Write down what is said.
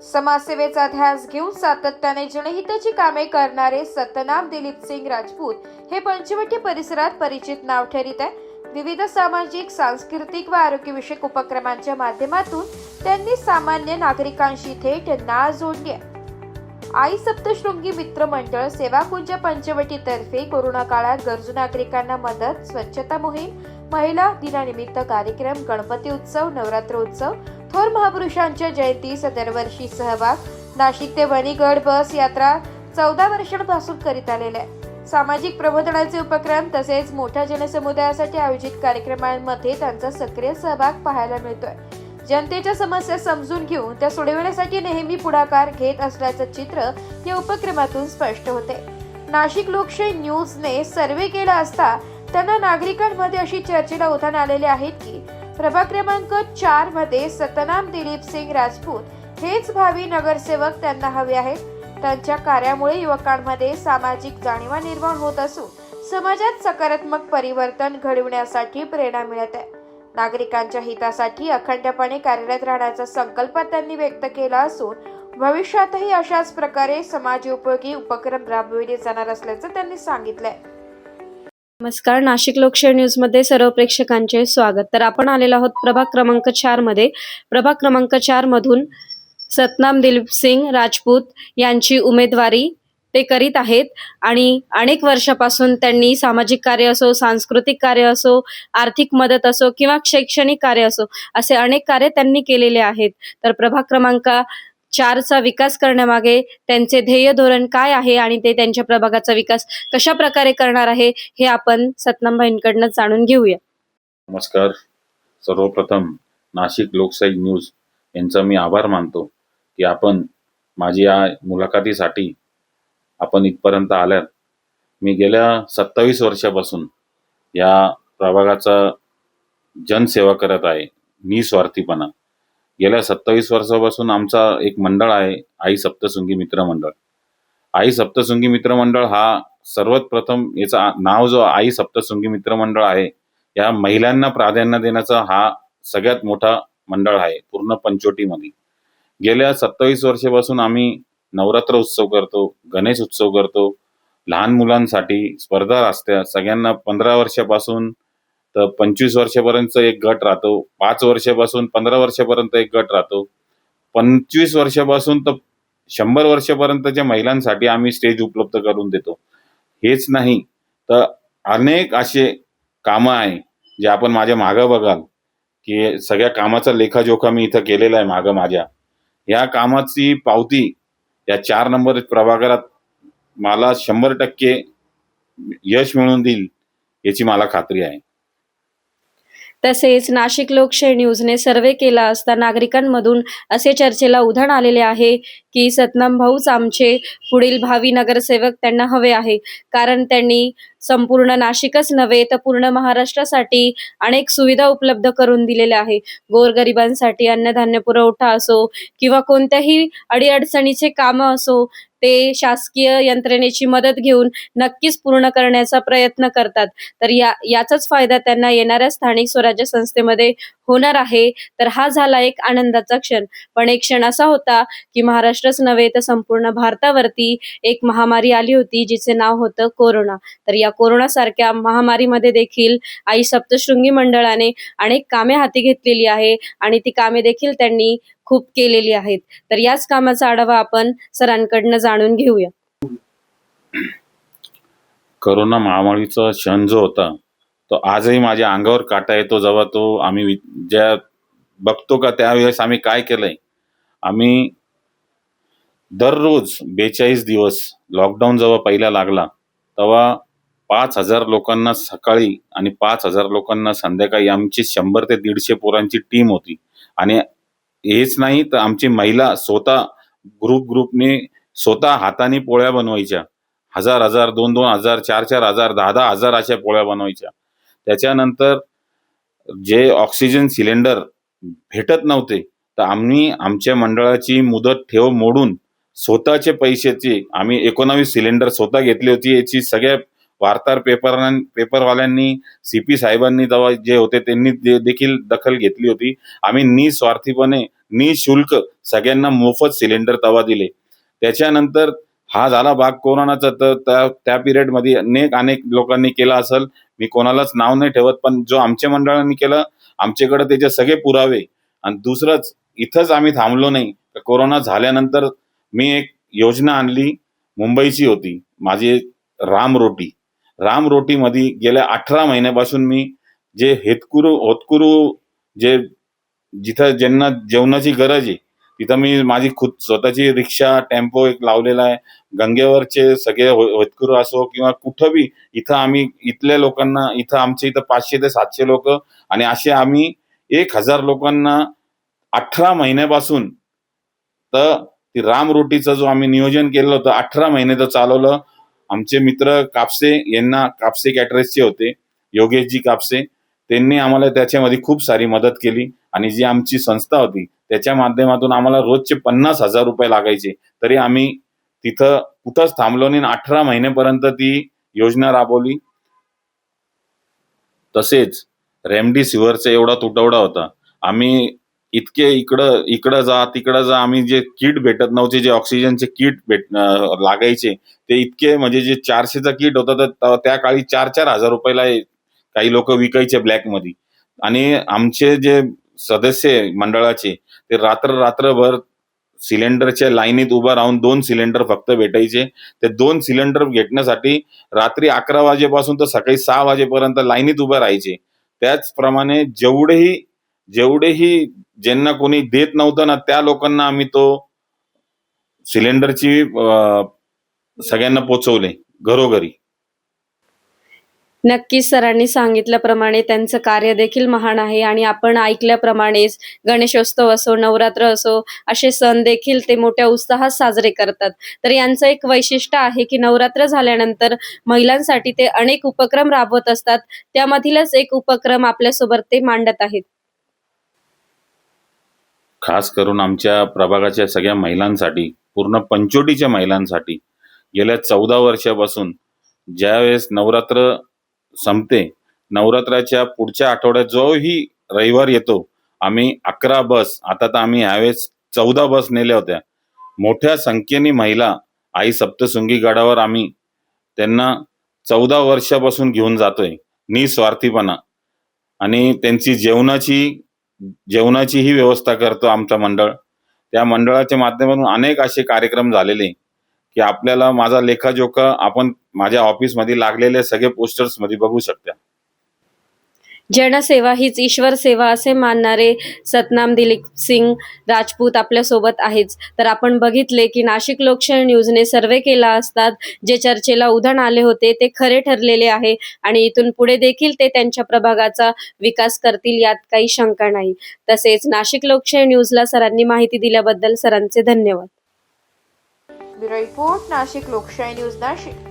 समाजसेवेचा ध्यास घेऊन सातत्याने जनहिताची कामे करणारे सतनाम दिलीप सिंग राजपूत हे पंचवटी परिसरात परिचित नाव ठरित आहे. विविध सामाजिक, सांस्कृतिक व आरोग्यविषयक उपक्रमांच्या माध्यमातून त्यांनी सामान्य नागरिकांशी थेट नाळ जोडली आहे. आई सप्तशृंगी मित्र मंडळ सेवाकुंज पंचवटी तर्फे कोरोना काळात गरजू नागरिकांना मदत, स्वच्छता मोहीम, महिला दिनानिमित्त कार्यक्रम, गणपती उत्सव, नवरात्र उत्सव, थोर महापुरुषांच्या जयंतीस दरवर्षी सहभाग, नाशिक ते वणीगड बस यात्रा 14 वर्षांपासून करीत आलेले आहे. सामाजिक प्रबोधनाचे उपक्रम तसेच मोठ्या जनसमुदायासाठी आयोजित कार्यक्रमांमध्ये त्यांचा सक्रिय सहभाग पाहायला मिळतोय. जनतेच्या समस्या समजून घेऊन त्या सोडवण्यासाठी नेहमी पुढाकार घेत असल्याचं चित्र या उपक्रमातून स्पष्ट होते. नाशिक लोकशाही न्यूजने सर्वे केला असता त्यांना नागरिकांमध्ये अशी चर्चेला उधाण आलेले आहेत की प्रभाग क्रमांक 4 मध्ये सतनाम दिलीप सिंग राजपूत हेच भावी नगरसेवक त्यांना हवे आहेत. त्यांच्या कार्यामुळे युवकांमध्ये सामाजिक जाणीवा निर्माण होत असून समाजात सकारात्मक परिवर्तन घडविण्यासाठी प्रेरणा मिळत आहे. नागरिकांच्या हितासाठी अखंडपणे कार्यरत राहण्याचा संकल्प त्यांनी व्यक्त केला असून भविष्यातही अशाच प्रकारे समाजोपयोगी उपक्रम राबविले जाणार असल्याचं त्यांनी सांगितलंय. नमस्कार, नाशिक लोकशाही न्यूजमध्ये सर्व प्रेक्षकांचे स्वागत. तर आपण आलेलो आहोत प्रभाग क्रमांक 4 मध्ये. प्रभाग क्रमांक 4 मधून सतनाम दिलीप सिंग राजपूत यांची उमेदवारी ते करीत आहेत आणि अनेक वर्षापासून त्यांनी सामाजिक कार्य असो, सांस्कृतिक कार्य असो, आर्थिक मदत असो किंवा शैक्षणिक कार्य असो, असे अनेक कार्य त्यांनी केलेले आहेत. तर प्रभाग क्रमांक 4चा विकास करण्यामागे त्यांचे ध्येय धोरण काय आहे आणि ते त्यांच्या प्रभागाचा विकास कशा प्रकारे करणार आहे हे आपण सतनाम भाईंकडून जाणून घेऊया. नमस्कार. सर्वप्रथम नाशिक लोकशाही न्यूज यांचा मी आभार मानतो की आपण माझी या मुलाखतीसाठी आपण इथपर्यंत आल्यात. मी गेल्या 27 वर्षापासून या प्रभागाचा जनसेवा करत आहे निस्वार्थीपणा. गेल्या 27 वर्षापासून आमचा एक मंडळ आहे, आई सप्तशृंगी मित्र मंडळ. आई सप्तशृंगी मित्र मंडळ हा सर्वात प्रथम याचा नाव जो आई सप्तशृंगी मित्र मंडळ आहे, या महिलांना प्राधान्य देण्याचा हा सगळ्यात मोठा मंडळ आहे पूर्ण पंचवटीमध्ये. गेल्या 27 वर्षापासून आम्ही नवरात्र उत्सव करतो, गणेश उत्सव करतो, लहान मुलांसाठी स्पर्धा असत्या. सगळ्यांना 15 वर्षापासून तर 25 वर्षापर्यंत एक गट राहतो, 5 वर्षापासून 15 वर्षापर्यंत एक गट राहतो, 25 वर्षापासून तर 100 वर्षापर्यंतच्या महिलांसाठी आम्ही स्टेज उपलब्ध करून देतो. हेच नाही तर अनेक असे कामं आहे जे आपण माझ्या मागं बघाल की सगळ्या कामाचा लेखाजोखा मी इथं केलेला आहे मागं माझ्या. या कामाची पावती या 4 नंबर प्रभागात मला 100% यश मिळवून देईल याची मला खात्री आहे. तसेच नाशिक लोकशाही न्यूजने सर्वे केला असता नागरिकांमधून असे चर्चेला उधाण आलेले आहे की सतनाम भाऊच आमचे पुढील भावी नगरसेवक त्यांना हवे आहे, कारण त्यांनी संपूर्ण नाशिकच नव्हे तर पूर्ण महाराष्ट्रासाठी अनेक सुविधा उपलब्ध करून दिलेल्या आहे. गोरगरिबांसाठी अन्नधान्य पुरवठा असो किंवा कोणत्याही अडीअडचणीचे कामं असो, ते शासकीय यंत्रणेची मदत घेऊन नक्कीच पूर्ण करण्याचा प्रयत्न करतात. तर याचाच फायदा त्यांना येणाऱ्या स्थानिक स्वराज्य संस्थेमध्ये होणार आहे. तर हा झाला एक आनंदाचा क्षण. पण एक क्षण असा होता की महाराष्ट्रच नव्हे तर संपूर्ण भारतावरती एक महामारी आली होती जिचे नाव होतं कोरोना. तर या कोरोना सारख्या महामारीमध्ये देखील आई सप्तशृंगी मंडळाने अनेक कामे हाती घेतलेली आहे आणि ती कामे देखील त्यांनी खूप केलेली आहेत. तर याच कामाचा आढावा आपण सरांकडनं जाणून घेऊया. कोरोना महामारीचा क्षण जो होता तो आजही माझ्या अंगावर काटा येतो जेव्हा तो आम्ही ज्या बघतो का त्यावेळेस आम्ही काय केलंय. आम्ही दररोज 42 दिवस लॉकडाऊन जेव्हा पहिला लागला तेव्हा 5,000 लोकांना सकाळी आणि 5,000 लोकांना संध्याकाळी आमची 100 ते 150 पोरांची टीम होती. आणि हेच नाही तर आमची महिला स्वतः ग्रुपने स्वतः हाताने पोळ्या बनवायच्या. 1,000, 2,000, 4,000, 10,000 अशा पोळ्या बनवायच्या. त्याच्यानंतर जे ऑक्सिजन सिलेंडर भेटत नव्हते तर आम्ही आमच्या मंडळाची मुदत ठेव मोडून स्वतःचे पैशाचे आम्ही 19 सिलेंडर स्वतः घेतली होती. याची सगळ्या वार्ताहर पेपरवाल्यांनी, CP साहेबांनी जेव्हा जे होते त्यांनी देखील दखल घेतली होती. आम्ही निस्वार्थीपणे निशुल्क सगळ्यांना मोफत सिलेंडर तवा दिले. त्याच्यानंतर हा झाला भाग कोरोनाचा, तर त्या पिरियडमध्ये अनेक लोकांनी केला असेल, मी कोणालाच नाव नाही ठेवत, पण जो आमच्या मंडळाने केलं आमच्याकडे त्याचे सगळे पुरावे. आणि दुसरंच इथंच आम्ही थांबलो नाही. कोरोना झाल्यानंतर मी एक योजना आणली, मुंबईची होती माझी, राम रोटीमध्ये गेल्या 18 महिन्यापासून मी जे होतकुरू जे जिथं ज्यांना जेवणाची गरज आहे तिथं मी माझी स्वतःची रिक्षा टेम्पो एक लावलेला आहे. गंगेवरचे सगळे होतकुरू असो किंवा कुठं बी इथं आम्ही इथल्या लोकांना, इथं आमच्या इथं 500 ते 700 लोक आणि असे आम्ही 1000 लोकांना 18 महिन्यापासून, तर ती राम रोटीचं जो आम्ही नियोजन केलं होतं 18 महिने तर चालवलं. आमचे मित्र कापसे, यांना कापसे कॅटरर्सचे होते, योगेशजी कापसे, त्यांनी आम्हाला त्याच्यामध्ये खूप सारी मदत केली. आणि जी आमची संस्था होती त्याच्या माध्यमातून आम्हाला रोजचे 50,000 रुपये लागायचे, तरी आम्ही तिथं कुठंच थांबलो नाही. 18 महिन्यापर्यंत ती योजना राबवली. तसेच रेमडेसिवीरचा एवढा तुटवडा होता, आम्ही इतके इकडं जा तिकडं जा, आम्ही जे किट भेटत नव्हते, जे ऑक्सिजनचे किट लागायचे ते इतके, म्हणजे जे 400चा किट होता तर त्या काळी 4,000 रुपयाला काही लोक विकायचे ब्लॅकमध्ये. आणि आमचे जे सदस्य मंडळाचे ते रात्रभर सिलेंडरच्या लाईनीत उभं राहून 2 सिलेंडर फक्त भेटायचे. ते 2 सिलेंडर घेण्यासाठी रात्री 11 वाजेपासून तर सकाळी 6 वाजेपर्यंत लाईनीत उभं राहायचे. त्याचप्रमाणे जेवढेही ज्यांना कोणी देत नव्हतं ना, त्या लोकांना आम्ही तो सिलेंडरची सगळ्यांना पोचवले घरोघरी. नक्कीच सरांनी सांगितल्याप्रमाणे त्यांचं कार्य देखील महान आहे आणि आपण ऐकल्याप्रमाणेच गणेशोत्सव असो, नवरात्र असो, असे सण देखील ते मोठ्या उत्साहात साजरे करतात. तर यांचं एक वैशिष्ट्य आहे की नवरात्र झाल्यानंतर महिलांसाठी ते अनेक उपक्रम राबवत असतात. त्यामधीलच एक उपक्रम आपल्यासोबत ते मांडत आहेत. खास करून आमच्या प्रभागाच्या सगळ्या महिलांसाठी, पूर्ण पंचवटीच्या महिलांसाठी गेल्या 14 वर्षापासून ज्यावेळेस नवरात्र संपते, नवरात्राच्या पुढच्या आठवड्यात जोही रविवार येतो, आम्ही 11 बस, आता तर आम्ही यावेळेस 14 बस नेल्या होत्या. मोठ्या संख्येने महिला आई सप्तशृंगी गडावर आम्ही त्यांना 14 वर्षापासून घेऊन जातोय निस्वार्थीपणा. आणि त्यांची जेवणाचीही व्यवस्था करतो आमचं मंडळ. त्या मंडळाच्या माध्यमातून अनेक असे कार्यक्रम झालेले की आपल्याला माझा लेखाजोखा आपण माझ्या ऑफिसमध्ये लागलेले सगळे पोस्टर्स मध्ये बघू शकता. जनसेवा हीच ईश्वर सेवा असे मानणारे सतनाम दिलीप सिंग राजपूत आपल्यासोबत आहेच. तर आपण बघितले की नाशिक लोकशाही न्यूजने सर्वे केला असतात जे चर्चेला उधाण आले होते ते खरे ठरलेले आहे आणि इथून पुढे देखील ते त्यांच्या प्रभागाचा विकास करतील यात काही शंका नाही. तसेच नाशिक लोकशाही न्यूजला सरांनी माहिती दिल्याबद्दल सरांचे धन्यवाद. ब्युरो रिपोर्ट, नाशिक लोकशाही न्यूज, नाशिक.